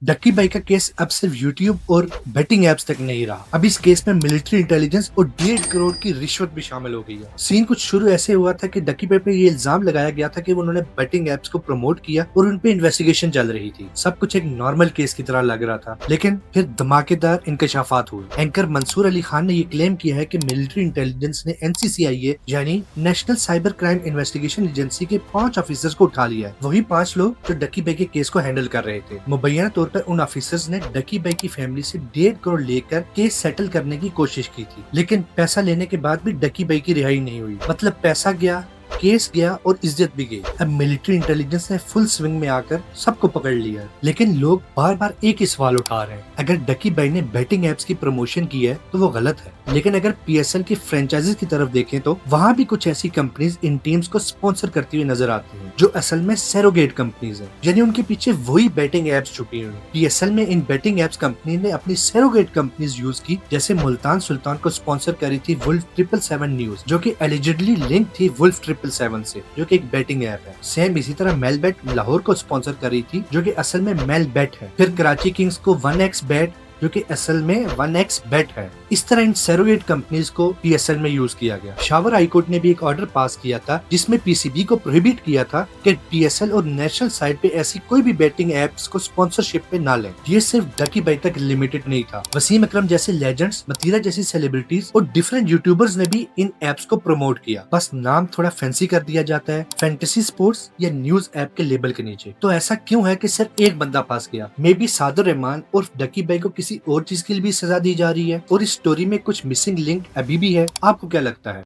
Ducky भाई का case अब सिर्फ यूट्यूब और बेटिंग एप्स तक नहीं रहा। अब इस केस में मिलिट्री इंटेलिजेंस और 1.5 करोड़ की रिश्वत भी शामिल हो गई है। सीन कुछ शुरू ऐसे हुआ था कि डक्की भाई पे ये इल्जाम लगाया गया था कि उन्होंने बेटिंग एप्स को प्रमोट किया और उन पे इन्वेस्टिगेशन चल रही थी। सब कुछ एक नॉर्मल केस की तरह लग रहा था, लेकिन फिर धमाकेदार इंकशाफात हुए। एंकर मंसूर अली खान ने ये क्लेम किया है कि मिलिट्री इंटेलिजेंस ने एनसीसीआईए यानी national cyber crime investigation agency के 5 ऑफिसर्स को उठा लिया है। वही 5 लोग जो डक्की भाई के केस को हैंडल कर रहे थे। मुबैना तौर पर उन ऑफिसर्स ने डक्की भाई की फैमिली से 1.5 करोड़ लेकर केस सेटल करने की कोशिश की थी, लेकिन पैसा लेने के बाद भी डक्की भाई की रिहाई नहीं हुई। मतलब पैसा गया, केस गया और इज्जत भी गई। अब मिलिट्री इंटेलिजेंस ने फुल स्विंग में आकर सबको पकड़ लिया, लेकिन लोग बार बार एक ही सवाल उठा रहे हैं। अगर डक्की भाई ने बेटिंग एप्स की प्रमोशन की है तो वो गलत है, लेकिन अगर पीएसएल की फ्रेंचाइजीज की तरफ देखें तो वहाँ भी कुछ ऐसी कंपनीज इन टीम्स को स्पॉन्सर करती हुई नजर आती हैं, जो असल में सैरोगेट कंपनीज हैं, यानी उनके पीछे वही बेटिंग एप्स छुपी हुई हैं। पीएसएल में इन बेटिंग एप्स कंपनी ने अपनी सैरोगेट कंपनीज यूज की, जैसे मुल्तान सुल्तान को स्पॉन्सर करी थी वुल्फ 777 न्यूज, जो कि एलिजिडली लिंक थी वुल्फ 777 से, जो कि एक बेटिंग ऐप है। सेम इसी तरह मेलबेट लाहौर को स्पॉन्सर कर रही थी, जो कि असल में मेलबेट है। फिर कराची किंग्स को 1x बेट, जो कि असल में 1x बेट है। इस तरह इन सैरोगेट कंपनीज को पीएसएल में यूज किया गया। शावर हाईकोर्ट ने भी एक ऑर्डर पास किया था, जिसमें पीसीबी को प्रोहिबिट किया था कि पीएसएल और नेशनल साइट पे ऐसी कोई भी बेटिंग एप्स को स्पॉन्सरशिप पे ना लें। ये सिर्फ डक्की भाई तक लिमिटेड नहीं था। वसीम अकरम जैसे लेजेंड्स, मतीरा जैसी सेलिब्रिटीज और डिफरेंट यूट्यूबर्स ने भी इन एप्स को प्रमोट किया। बस नाम थोड़ा फैंसी कर दिया जाता है फैंटेसी स्पोर्ट्स या न्यूज ऐप के लेबल के नीचे। तो ऐसा क्यों है कि सिर्फ एक बंदा फंस गया? मे बी सादर रहमान और डक्की भाई को किसी और चीज के लिए भी सजा दी जा रही है और इस स्टोरी में कुछ मिसिंग लिंक अभी भी है। आपको क्या लगता है?